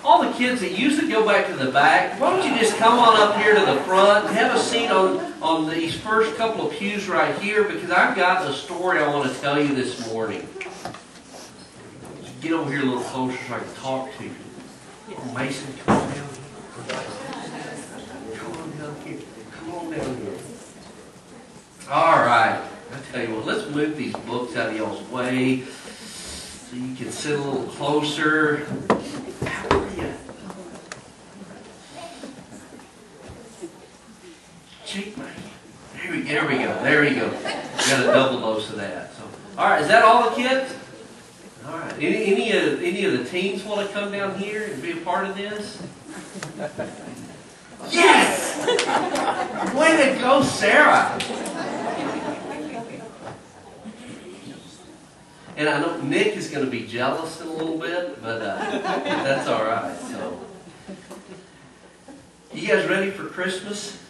all the kids that usually go back to the back, why don't you just come on up here to the front and have a seat on these first couple of pews right here, because I've got a story I want to tell you this morning. Get over here a little closer so I can talk to you. Oh, Mason, come on down here. Come on down here. Come on down here. All right. I tell you what, let's move these books out of y'all's way so you can sit a little closer. How are you? Cheek mate. There we go. There we go. We got a double dose of that. So, all right, is that all the kids? All right. Any of the teens want to come down here and be a part of this? Yes! Way to go, Sarah! And I know Nick is going to be jealous in a little bit, but that's all right. So, you guys ready for Christmas?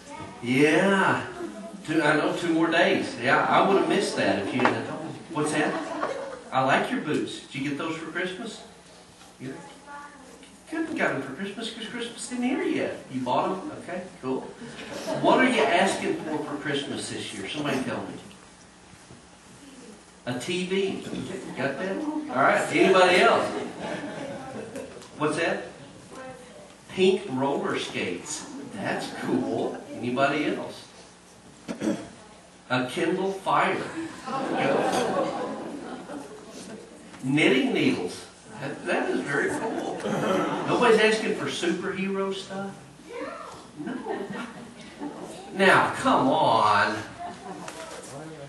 Yeah. I know 2 more days. Yeah, I would have missed that if you hadn't told me. What's that? I like your boots. Did you get those for Christmas? You couldn't got them for Christmas because Christmas isn't here yet. You bought them? Okay, cool. What are you asking for Christmas this year? Somebody tell me. A TV. Got that? All right. Anybody else? What's that? Pink roller skates. That's cool. Anybody else? A Kindle Fire. Knitting needles. That is very cool. Nobody's asking for superhero stuff? No. Now, come on.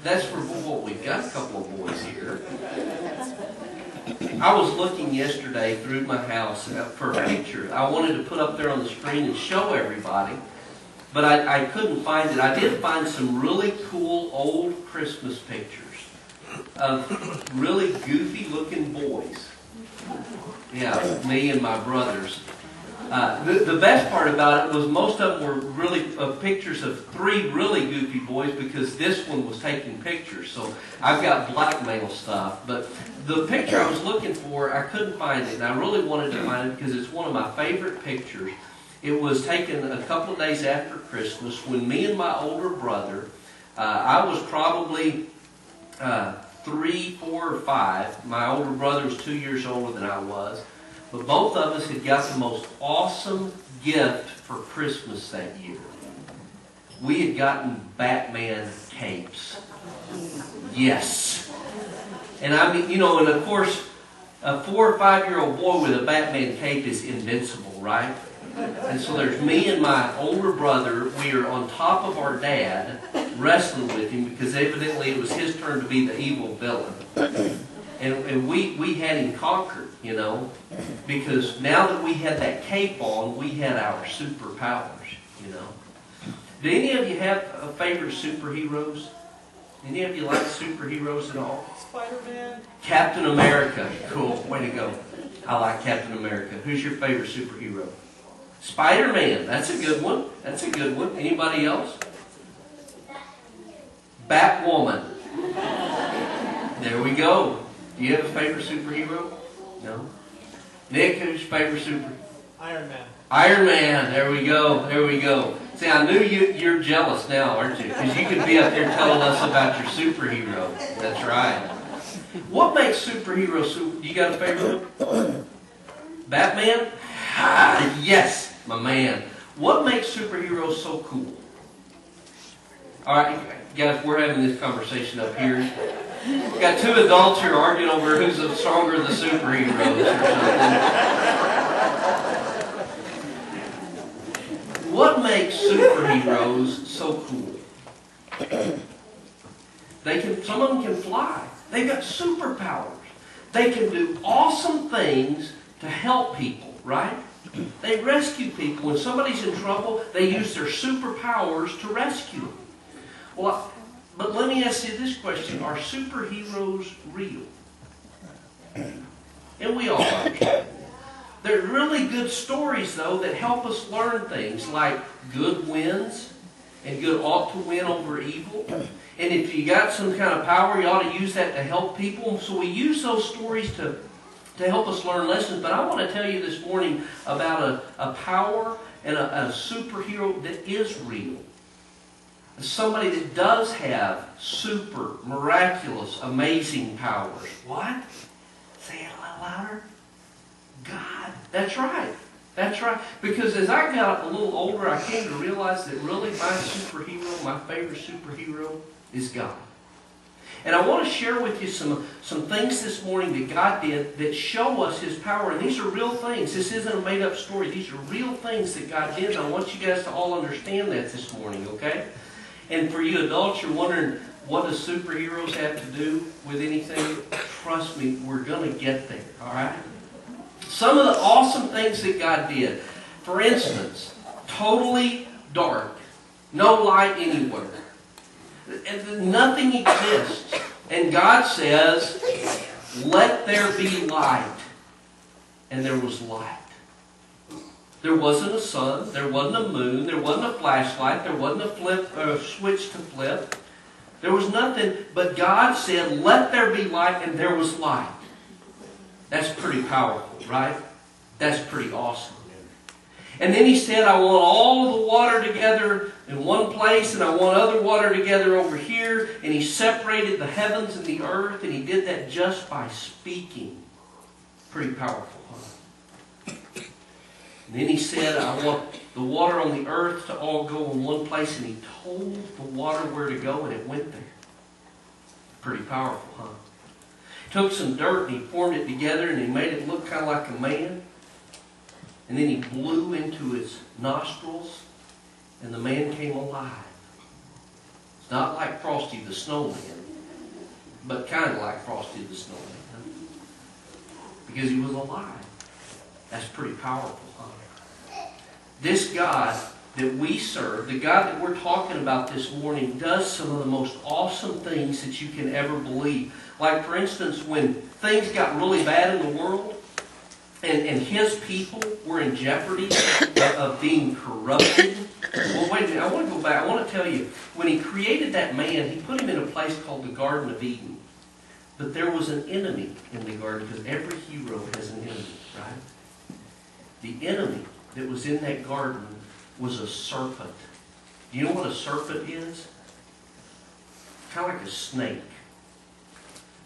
That's for what we've got. A couple of boys here. I was looking yesterday through my house for a picture I wanted to put up there on the screen and show everybody, but I couldn't find it. I did find some really cool old Christmas pictures of really goofy looking boys. Yeah, me and my brothers. The best part about it was most of them were really pictures of 3 really goofy boys, because this one was taking pictures. So I've got blackmail stuff. But the picture I was looking for, I couldn't find it. And I really wanted to find it because it's one of my favorite pictures. It was taken a couple of days after Christmas when me and my older brother, I was probably 3, 4, or 5. My older brother was 2 years older than I was. But both of us had got the most awesome gift for Christmas that year. We had gotten Batman capes. Yes. And I mean, and of course, a 4 or 5-year-old boy with a Batman cape is invincible, right? And so there's me and my older brother. We are on top of our dad, wrestling with him, because evidently it was his turn to be the evil villain. And we had him conquered, because now that we had that cape on, we had our superpowers, Do any of you have favorite superheroes? Any of you like superheroes at all? Spider-Man. Captain America. Cool. Way to go. I like Captain America. Who's your favorite superhero? Spider-Man. That's a good one. That's a good one. Anybody else? Batwoman. There we go. Do you have a favorite superhero? No? Nick, who's your favorite superhero? Iron Man. Iron Man. There we go. There we go. See, I knew you're jealous now, aren't you? Because you could be up there telling us about your superhero. That's right. What makes superheroes you got a favorite? Batman? Ah, yes, my man. What makes superheroes so cool? All right, guys, we're having this conversation up here. We've got 2 adults here arguing over who's the stronger of the superheroes or something. What makes superheroes so cool? Some of them can fly. They've got superpowers. They can do awesome things to help people, right? They rescue people. When somebody's in trouble, they use their superpowers to rescue them. Well, but let me ask you this question. Are superheroes real? And we all understand. They're really good stories, though, that help us learn things like good wins and good ought to win over evil. And if you got some kind of power, you ought to use that to help people. So we use those stories to to help us learn lessons. But I want to tell you this morning about a power and a superhero that is real. Somebody that does have super, miraculous, amazing powers. What? Say it a little louder. God. That's right. That's right. Because as I got a little older, I came to realize that really my superhero, my favorite superhero, is God. And I want to share with you some things this morning that God did that show us His power. And these are real things. This isn't a made-up story. These are real things that God did. And I want you guys to all understand that this morning, okay? And for you adults, you're wondering, what do superheroes have to do with anything? Trust me, we're going to get there, all right? Some of the awesome things that God did. For instance, totally dark. No light anywhere. And nothing exists. And God says, let there be light. And there was light. There wasn't a sun. There wasn't a moon. There wasn't a flashlight. There wasn't a switch to flip. There was nothing. But God said, let there be light. And there was light. That's pretty powerful, right? That's pretty awesome. And then He said, I want all of the water together in one place, and I want other water together over here. And He separated the heavens and the earth, and He did that just by speaking. Pretty powerful, huh? And then He said, I want the water on the earth to all go in one place, and He told the water where to go, and it went there. Pretty powerful, huh? Took some dirt and He formed it together and He made it look kind of like a man. And then He blew into his nostrils and the man came alive. It's not like Frosty the Snowman, but kind of like Frosty the Snowman. Because he was alive. That's pretty powerful, huh? This God that we serve, the God that we're talking about this morning, does some of the most awesome things that you can ever believe. Like, for instance, when things got really bad in the world, and His people were in jeopardy of being corrupted. Well, wait a minute, I want to go back. I want to tell you, when He created that man, He put him in a place called the Garden of Eden. But there was an enemy in the garden, because every hero has an enemy, right? The enemy that was in that garden was a serpent. Do you know what a serpent is? Kind of like a snake.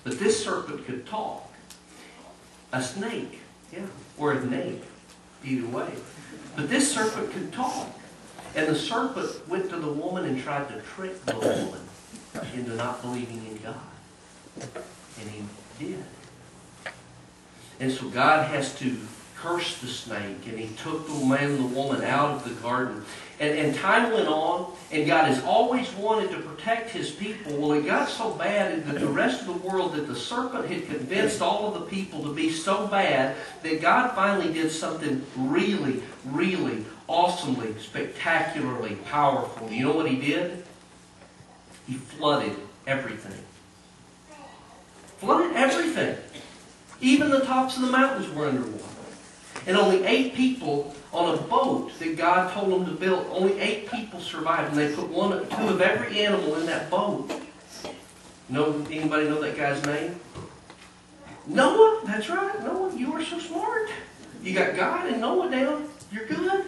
But this serpent could talk. A snake, yeah, or a snake, either way. But this serpent could talk. And the serpent went to the woman and tried to trick the woman into not believing in God. And he did. And so God has to curse the snake, and He took the man and the woman out of the garden. And time went on, and God has always wanted to protect His people. Well, it got so bad that the rest of the world, that the serpent had convinced all of the people to be so bad that God finally did something really, really awesomely, spectacularly powerful. You know what He did? He flooded everything. Flooded everything. Even the tops of the mountains were underwater. And only 8 people on a boat that God told them to build, only 8 people survived. And they put 2 of every animal in that boat. Anybody know that guy's name? Noah. That's right. Noah, you are so smart. You got God and Noah down. You're good.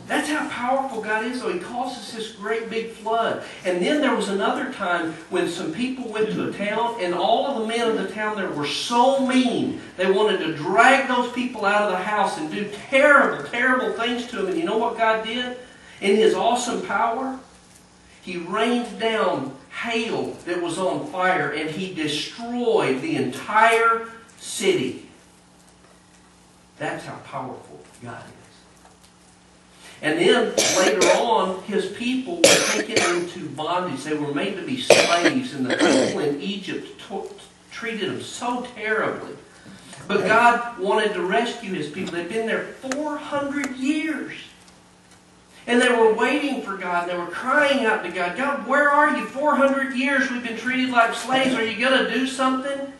That's how powerful God is. So He causes this great big flood. And then there was another time when some people went to a town, and all of the men of the town there were so mean. They wanted to drag those people out of the house and do terrible, terrible things to them. And you know what God did? In His awesome power, He rained down hail that was on fire, and He destroyed the entire city. That's how powerful God is. And then later on, His people were taken into bondage. They were made to be slaves, and the people in Egypt treated them so terribly. But God wanted to rescue His people. They'd been there 400 years. And they were waiting for God. They were crying out to God, God, where are you? 400 years we've been treated like slaves. Are you going to do something?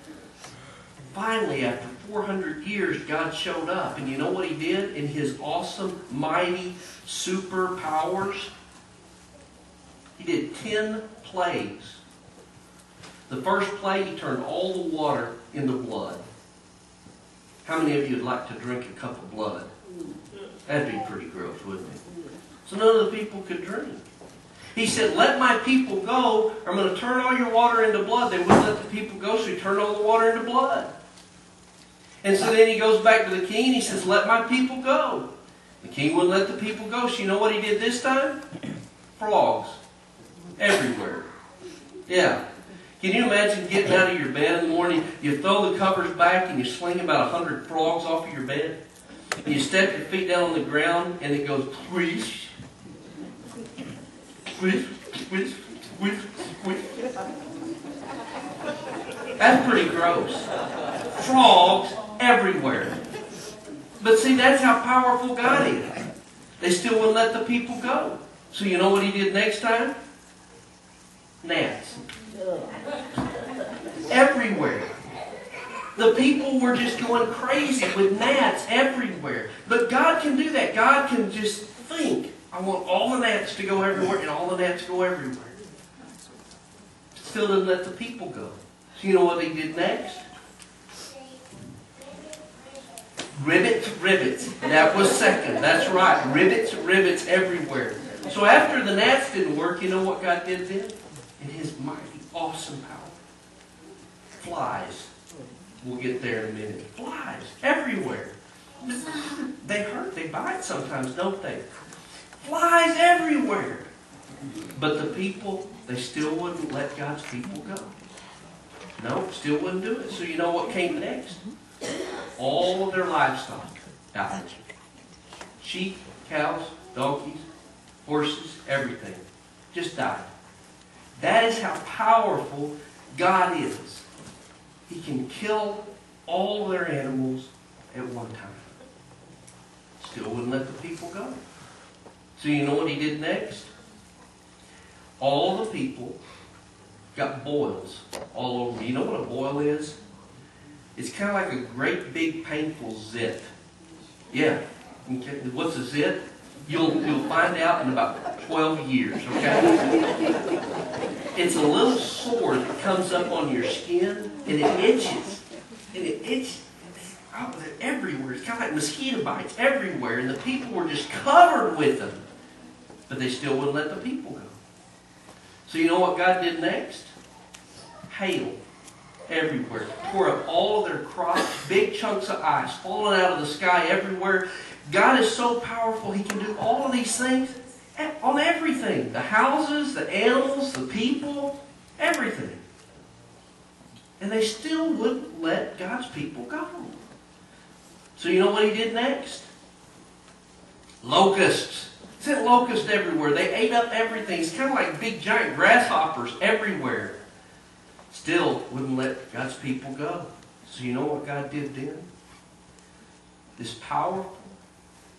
Finally, after 400 years, God showed up. And you know what He did in His awesome, mighty, super powers? He did 10 plagues. The first plague, He turned all the water into blood. How many of you would like to drink a cup of blood? That'd be pretty gross, wouldn't it? So none of the people could drink. He said, let my people go, or I'm going to turn all your water into blood. They wouldn't let the people go, so he turned all the water into blood. And so then he goes back to the king and he says, let my people go. The king wouldn't let the people go. So you know what he did this time? Frogs. Everywhere. Yeah. Can you imagine getting out of your bed in the morning, you throw the covers back and you sling about 100 frogs off of your bed? And you step your feet down on the ground and it goes squish, squish, squish, squish, squish. That's pretty gross. Frogs everywhere. But see, that's how powerful God is. They still wouldn't let the people go. So you know what he did next time? Gnats. Everywhere. The people were just going crazy with gnats everywhere. But God can do that. God can just think, I want all the gnats to go everywhere, and all the gnats go everywhere. Still didn't let the people go. So you know what he did next? Rivets, rivets. That was second. That's right. Rivets, rivets everywhere. So after the gnats didn't work, you know what God did then? In His mighty, awesome power. Flies. We'll get there in a minute. Flies everywhere. They hurt. They bite sometimes, don't they? Flies everywhere. But the people, they still wouldn't let God's people go. No, still wouldn't do it. So you know what came next? All of their livestock died. Sheep, cows, donkeys, horses, everything. Just died. That is how powerful God is. He can kill all their animals at one time. Still wouldn't let the people go. So you know what he did next? All the people got boils all over. You know what a boil is? It's kind of like a great big painful zit. Yeah. Okay. What's a zit? You'll find out in about 12 years, okay? It's a little sore that comes up on your skin, and it itches. And it itches everywhere. It's kind of like mosquito bites everywhere, and the people were just covered with them. But they still wouldn't let the people go. So you know what God did next? Hail everywhere. Tore up all of their crops, big chunks of ice falling out of the sky everywhere. God is so powerful, He can do all of these things on everything. The houses, the animals, the people, everything. And they still wouldn't let God's people go. So you know what He did next? Locusts. Sent locusts everywhere. They ate up everything. It's kind of like big giant grasshoppers everywhere. Still wouldn't let God's people go. So you know what God did then? This powerful,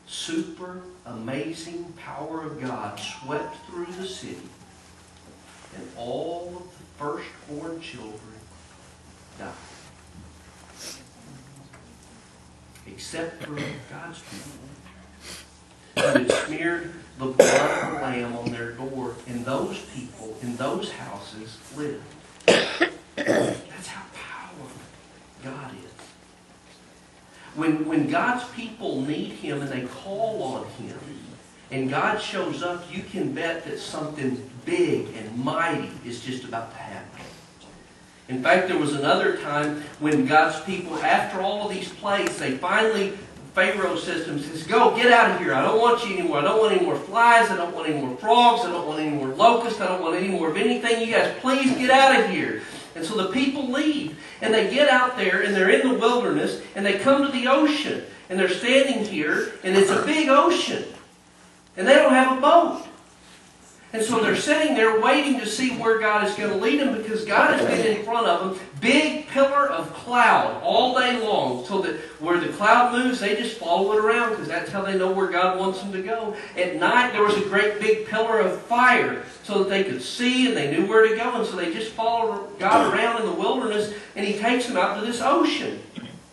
super amazing power of God swept through the city, and all of the firstborn children died. Except for God's people, who had smeared the blood of the Lamb on their door, and those people in those houses lived. That's how powerful God is. When God's people need Him and they call on Him, and God shows up, you can bet that something big and mighty is just about to happen. In fact, there was another time when God's people, after all of these plagues, they finally, Pharaoh says to them, go, get out of here. I don't want you anymore. I don't want any more flies. I don't want any more frogs. I don't want any more locusts. I don't want any more of anything. You guys, please get out of here. And so the people leave. And they get out there, and they're in the wilderness, and they come to the ocean. And they're standing here, and it's a big ocean. And they don't have a boat. And so they're sitting there waiting to see where God is going to lead them, because God has been in front of them. Big pillar of cloud all day long, so that where the cloud moves, they just follow it around, because that's how they know where God wants them to go. At night, there was a great big pillar of fire, so that they could see and they knew where to go. And so they just follow God around in the wilderness, and He takes them out to this ocean.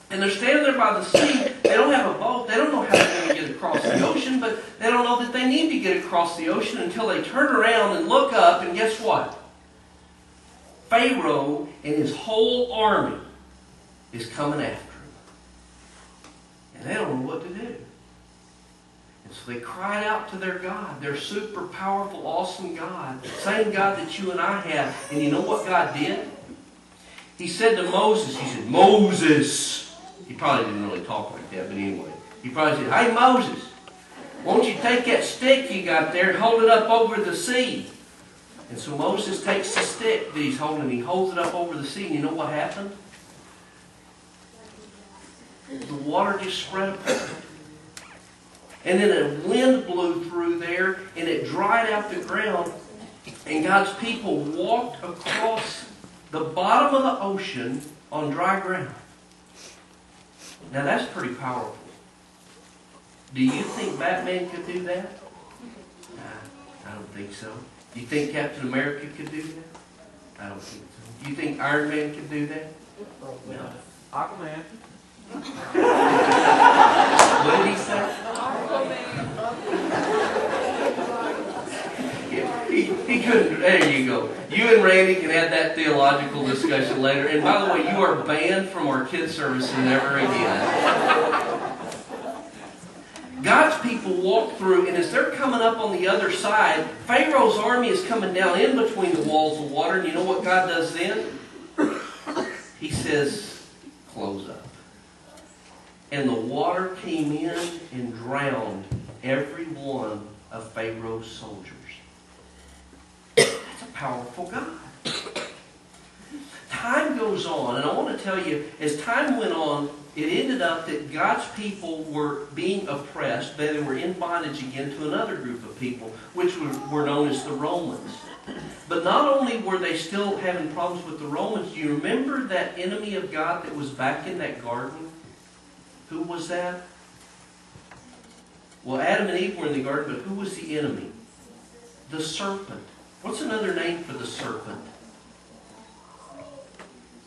And they're standing there by the sea. They don't have a boat. They don't know how they're going to get across the ocean, but they don't know that they need to get across the ocean until they turn around and look up, and guess what? Pharaoh and his whole army is coming after them. And they don't know what to do. And so they cried out to their God, their super powerful, awesome God, the same God that you and I have. And you know what God did? He said to Moses, he said, Moses. He probably didn't really talk like that, but anyway. He probably said, hey Moses, won't you take that stick you got there and hold it up over the sea? And so Moses takes the stick that he's holding, he holds it up over the sea, and you know what happened? The water just spread apart. And then a wind blew through there, and it dried out the ground, and God's people walked across the bottom of the ocean on dry ground. Now that's pretty powerful. Do you think Batman could do that? Nah, I don't think so. Do you think Captain America could do that? I don't think so. Do you think Iron Man could do that? No. Aquaman. What did he say? Yeah, he couldn't. There you go. You and Randy can have that theological discussion later. And by the way, you are banned from our kids' services never again. God's people walk through, and as they're coming up on the other side, Pharaoh's army is coming down in between the walls of water. And you know what God does then? He says, close up. And the water came in and drowned every one of Pharaoh's soldiers. That's a powerful God. Time goes on, and I want to tell you, as time went on, it ended up that God's people were being oppressed. They were in bondage again to another group of people, which were known as the Romans. But not only were they still having problems with the Romans, do you remember that enemy of God that was back in that garden? Who was that? Well, Adam and Eve were in the garden, but who was the enemy? The serpent. What's another name for the serpent?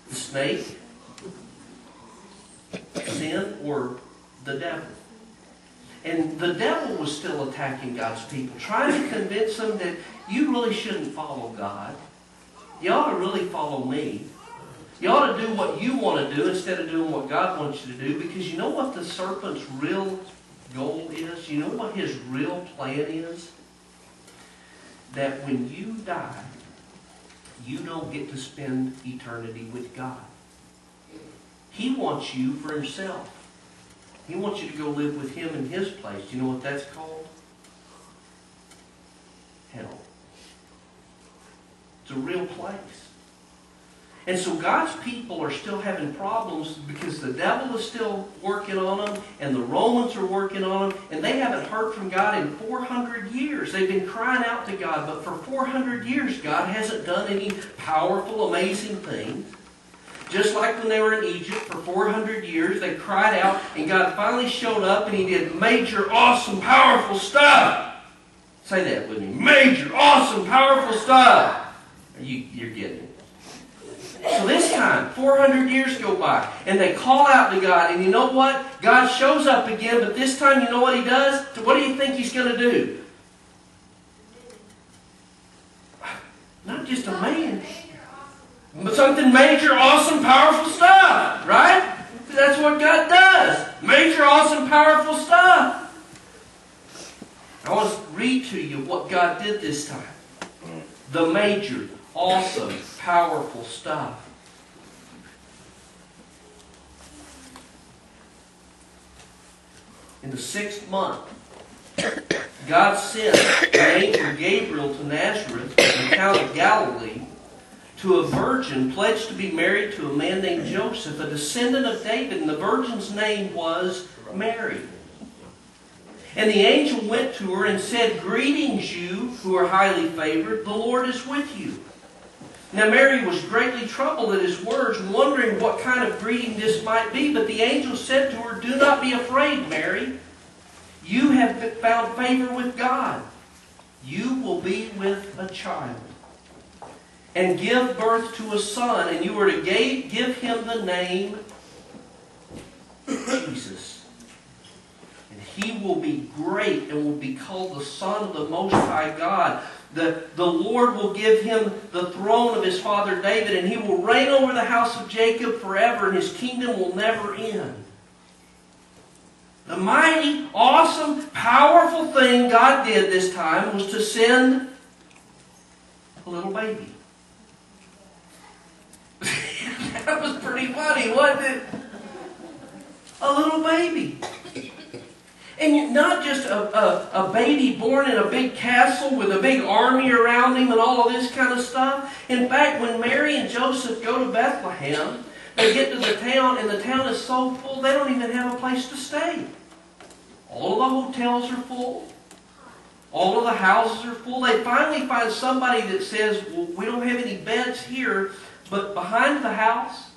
The snake? Sin, or the devil? And the devil was still attacking God's people, trying to convince them that you really shouldn't follow God. You ought to really follow me. You ought to do what you want to do instead of doing what God wants you to do, because you know what the serpent's real goal is? You know what his real plan is? That when you die, you don't get to spend eternity with God. He wants you for himself. He wants you to go live with him in his place. Do you know what that's called? Hell. It's a real place. And so God's people are still having problems because the devil is still working on them, and the Romans are working on them, and they haven't heard from God in 400 years. They've been crying out to God, but for 400 years God hasn't done any powerful, amazing things. Just like when they were in Egypt for 400 years, they cried out, and God finally showed up, and he did major, awesome, powerful stuff. Say that with me. Major, awesome, powerful stuff. You're getting it. So this time, 400 years go by, and they call out to God, and you know what? God shows up again, but this time, you know what he does? What do you think he's going to do? Not just a man, but something major, awesome, powerful stuff, right? That's what God does. Major, awesome, powerful stuff. I want to read to you what God did this time. The major, awesome, powerful stuff. In the 6th month, God sent the angel Gabriel to Nazareth, in the town of Galilee, to a virgin pledged to be married to a man named Joseph, a descendant of David, and the virgin's name was Mary. And the angel went to her and said, "Greetings, you who are highly favored, the Lord is with you." Now Mary was greatly troubled at his words, wondering what kind of greeting this might be. But the angel said to her, "Do not be afraid, Mary. You have found favor with God. You will be with a child and give birth to a son, and you are to give him the name Jesus. And he will be great and will be called the Son of the Most High God. The Lord will give him the throne of his father David, and he will reign over the house of Jacob forever, and his kingdom will never end." The mighty, awesome, powerful thing God did this time was to send a little baby. That was pretty funny, wasn't it? A little baby. And not just a baby born in a big castle with a big army around him and all of this kind of stuff. In fact, when Mary and Joseph go to Bethlehem, they get to the town, and the town is so full, they don't even have a place to stay. All of the hotels are full. All of the houses are full. They finally find somebody that says, well, we don't have any beds here, but behind the house,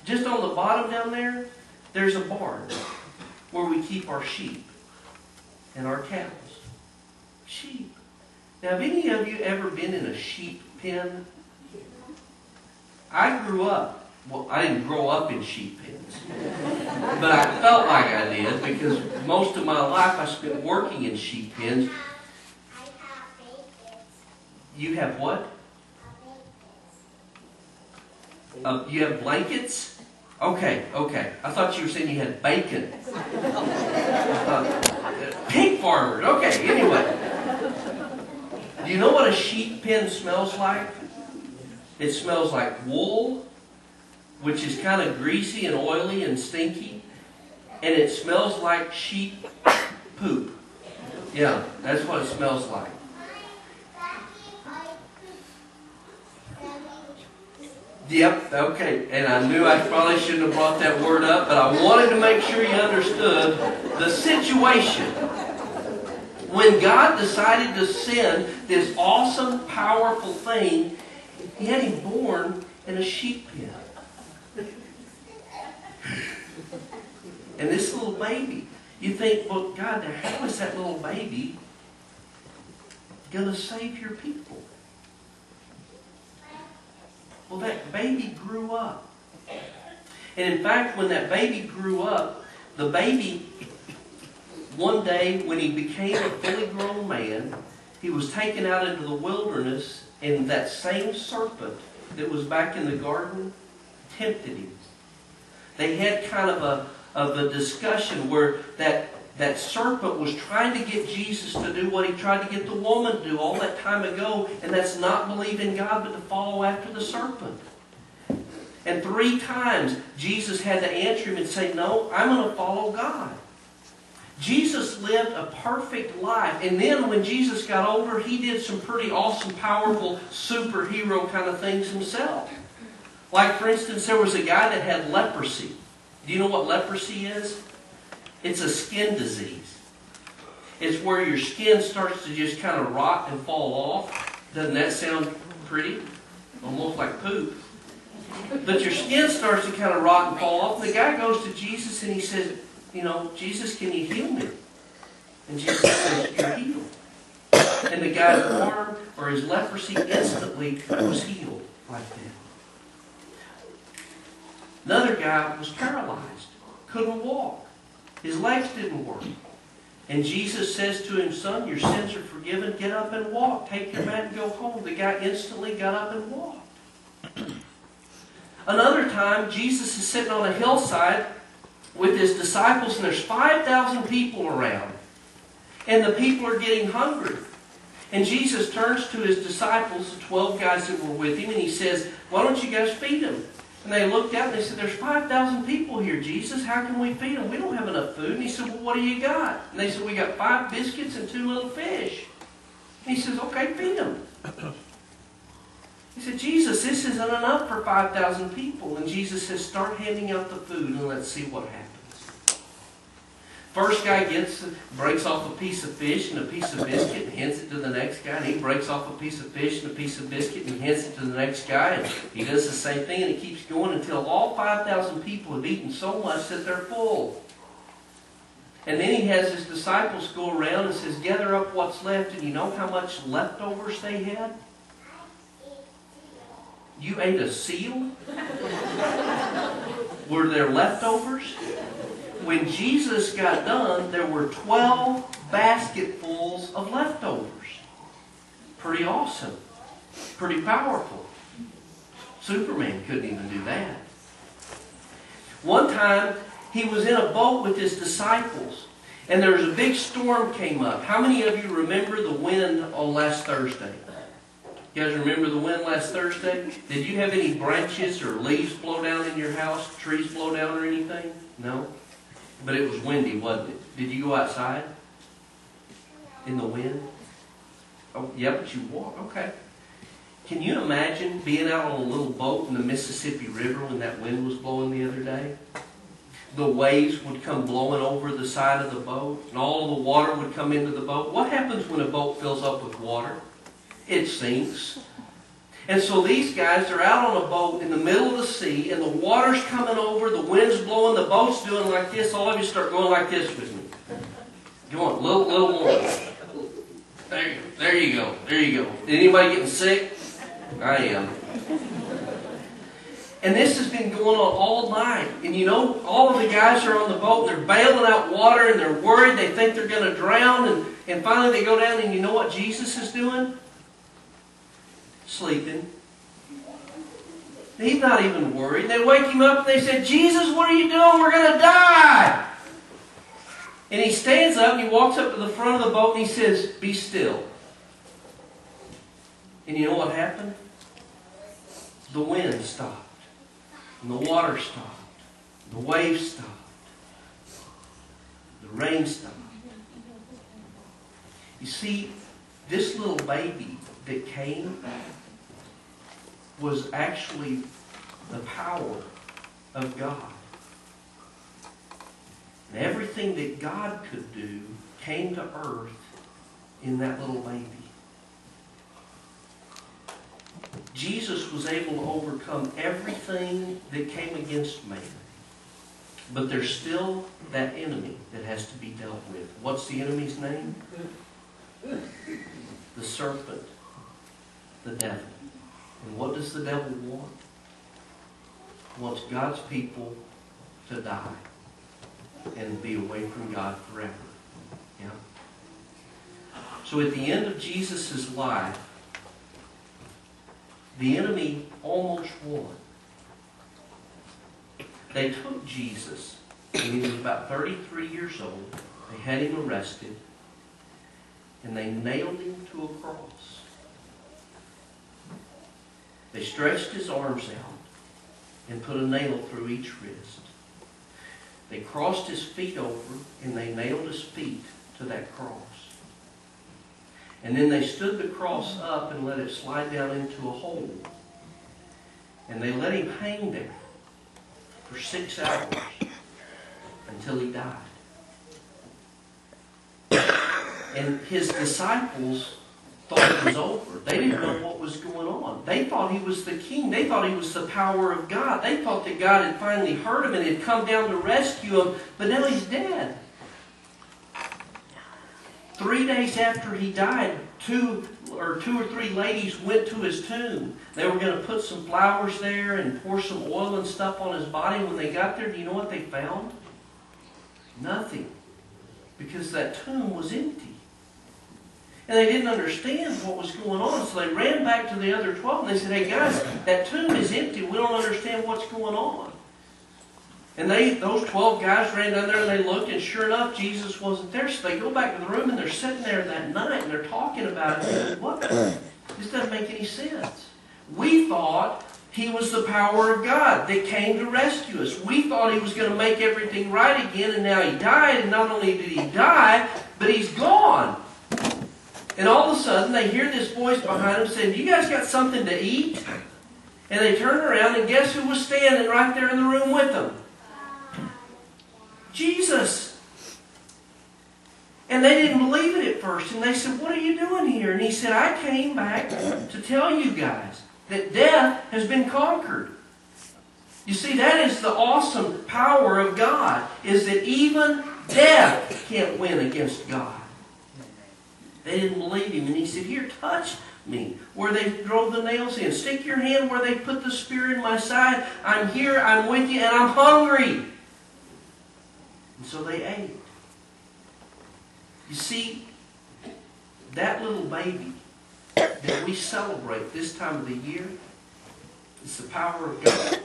just on the bottom down there, there's a barn where we keep our sheep and our cows. Sheep. Now, have any of you ever been in a sheep pen? I grew up. Well, I didn't grow up in sheep pens. But I felt like I did because most of my life I spent working in sheep pens. I have blankets. You have what? You have blankets? Okay. I thought you were saying you had bacon. Pig farmers. Okay, anyway. Do you know what a sheep pen smells like? It smells like wool, which is kind of greasy and oily and stinky. And it smells like sheep poop. Yeah, that's what it smells like. Yep, okay. And I knew I probably shouldn't have brought that word up, but I wanted to make sure you understood the situation. When God decided to send this awesome, powerful thing, He had him born in a sheep pen. And this little baby, you think, well, God, how is that little baby going to save your people? Well, that baby grew up. And in fact, when that baby grew up, the baby, one day when he became a fully grown man, he was taken out into the wilderness, and that same serpent that was back in the garden tempted him. They had kind of a discussion where that serpent was trying to get Jesus to do what he tried to get the woman to do all that time ago, and that's not believe in God but to follow after the serpent. And 3 times Jesus had to answer him and say, no, I'm going to follow God. Jesus lived a perfect life, and then when Jesus got older, he did some pretty awesome, powerful, superhero kind of things himself. Like, for instance, there was a guy that had leprosy. Do you know what leprosy is? It's a skin disease. It's where your skin starts to just kind of rot and fall off. Doesn't that sound pretty? Almost like poop. But your skin starts to kind of rot and fall off. And the guy goes to Jesus and he says, you know, Jesus, can you heal me? And Jesus says, you're healed. And the guy's arm or his leprosy instantly was healed like that. Another guy was paralyzed, couldn't walk. His legs didn't work. And Jesus says to him, son, your sins are forgiven. Get up and walk. Take your mat and go home. The guy instantly got up and walked. Another time, Jesus is sitting on a hillside with his disciples, and there's 5,000 people around. And the people are getting hungry. And Jesus turns to his disciples, the 12 guys that were with him, and he says, why don't you guys feed them? And they looked out and they said, there's 5,000 people here, Jesus. How can we feed them? We don't have enough food. And he said, well, what do you got? And they said, we got 5 biscuits and 2 little fish. And he says, okay, feed them. He said, Jesus, this isn't enough for 5,000 people. And Jesus says, start handing out the food and let's see what happens. First guy breaks off a piece of fish and a piece of biscuit and hands it to the next guy. And he breaks off a piece of fish and a piece of biscuit and hands it to the next guy. And he does the same thing, and he keeps going until all 5,000 people have eaten so much that they're full. And then he has his disciples go around and says, gather up what's left. And you know how much leftovers they had? You ate a seal? Were there leftovers? When Jesus got done, there were 12 basketfuls of leftovers. Pretty awesome. Pretty powerful. Superman couldn't even do that. One time, he was in a boat with his disciples, And there was a big storm came up. How many of you remember the wind on last Thursday? You guys remember the wind last Thursday? Did you have any branches or leaves blow down in your house? Trees blow down or anything? No? But it was windy, wasn't it? Did you go outside? In the wind? Oh, yeah, but you walked. Okay. Can you imagine being out on a little boat in the Mississippi River when that wind was blowing the other day? The waves would come blowing over the side of the boat, and all of the water would come into the boat. What happens when a boat fills up with water? It sinks. And so these guys are out on a boat in the middle of the sea, and the water's coming over, the wind's blowing, the boat's doing like this. All of you start going like this with me. Go on, little more. There you go. There you go. Anybody getting sick? I am. And this has been going on all night. And you know, all of the guys are on the boat, and they're bailing out water, and they're worried. They think they're going to drown. And finally they go down, and you know what Jesus is doing? Sleeping. He's not even worried. They wake him up, and they say, Jesus, what are you doing? We're going to die. And he stands up, and he walks up to the front of the boat, and he says, be still. And you know what happened? The wind stopped. And the water stopped. The waves stopped. The rain stopped. You see, this little baby that came was actually the power of God. And everything that God could do came to earth in that little baby. Jesus was able to overcome everything that came against man. But there's still that enemy that has to be dealt with. What's the enemy's name? The serpent. The devil. And what does the devil want? He wants God's people to die and be away from God forever. Yeah? So at the end of Jesus' life, the enemy almost won. They took Jesus when he was about 33 years old. They had him arrested, and they nailed him to a cross. They stretched his arms out and put a nail through each wrist. They crossed his feet over, and they nailed his feet to that cross. And then they stood the cross up and let it slide down into a hole. And they let him hang there for 6 hours until he died. And his disciples thought it was over. They didn't know what was going on. They thought he was the king. They thought he was the power of God. They thought that God had finally heard him and had come down to rescue him. But now he's dead. 3 days after he died, two or three ladies went to his tomb. They were going to put some flowers there and pour some oil and stuff on his body. When they got there, do you know what they found? Nothing. Because that tomb was empty. And they didn't understand what was going on. So they ran back to the other 12 and they said, hey guys, that tomb is empty. We don't understand what's going on. And those 12 guys ran down there and they looked, and sure enough, Jesus wasn't there. So they go back to the room and they're sitting there that night and they're talking about it. And said, what? This doesn't make any sense. We thought he was the power of God that came to rescue us. We thought he was going to make everything right again, and now he died. And not only did he die, but he's gone. And all of a sudden, they hear this voice behind them saying, you guys got something to eat? And they turn around, and guess who was standing right there in the room with them? Jesus. And they didn't believe it at first. And they said, what are you doing here? And he said, I came back to tell you guys that death has been conquered. You see, that is the awesome power of God, is that even death can't win against God. They didn't believe him. And he said, here, touch me where they drove the nails in. Stick your hand where they put the spear in my side. I'm here, I'm with you, and I'm hungry. And so they ate. You see, that little baby that we celebrate this time of the year is the power of God.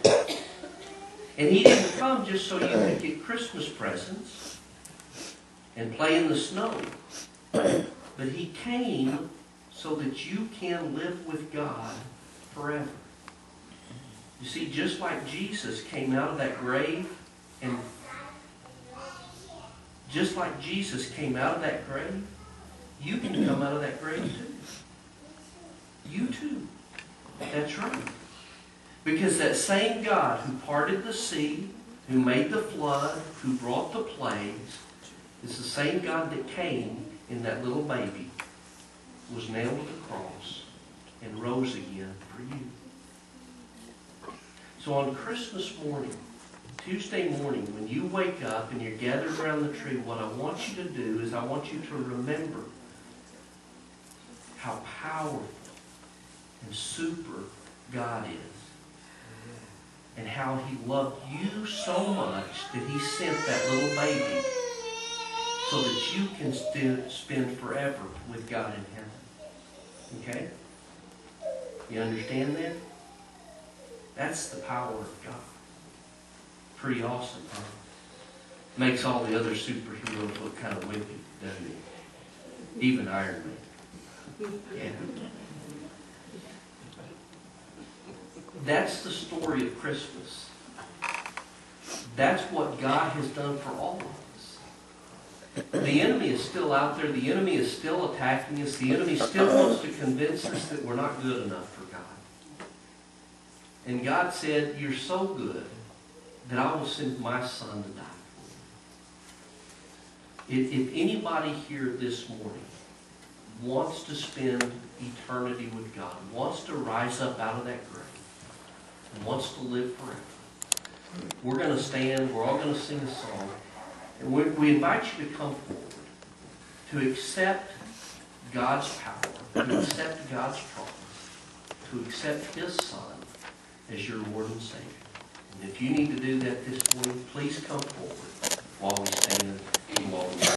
And he didn't come just so you could get Christmas presents. and play in the snow. But he came so that you can live with God forever. You see, just like Jesus came out of that grave, and just like Jesus came out of that grave, you can come out of that grave too. You too. That's right. Because that same God who parted the sea, who made the flood, who brought the plagues, is the same God that came in that little baby, was nailed to the cross, and rose again for you. So on Christmas morning, Tuesday morning, when you wake up and you're gathered around the tree, what I want you to do is I want you to remember how powerful and super God is. And how he loved you so much that he sent that little baby so that you can still spend forever with God in heaven. Okay? You understand that? That's the power of God. Pretty awesome, huh? Makes all the other superheroes look kind of wimpy, doesn't it? Even Iron Man. Yeah. That's the story of Christmas. That's what God has done for all of us. The enemy is still out there. The enemy is still attacking us. The enemy still wants to convince us that we're not good enough for God. And God said, you're so good that I will send my son to die for you. If anybody here this morning wants to spend eternity with God, wants to rise up out of that grave, and wants to live forever, we're going to stand, we're all going to sing a song, and we invite you to come forward to accept God's power, to accept God's promise, to accept his Son as your Lord and Savior. And if you need to do that this morning, please come forward while we stand and while we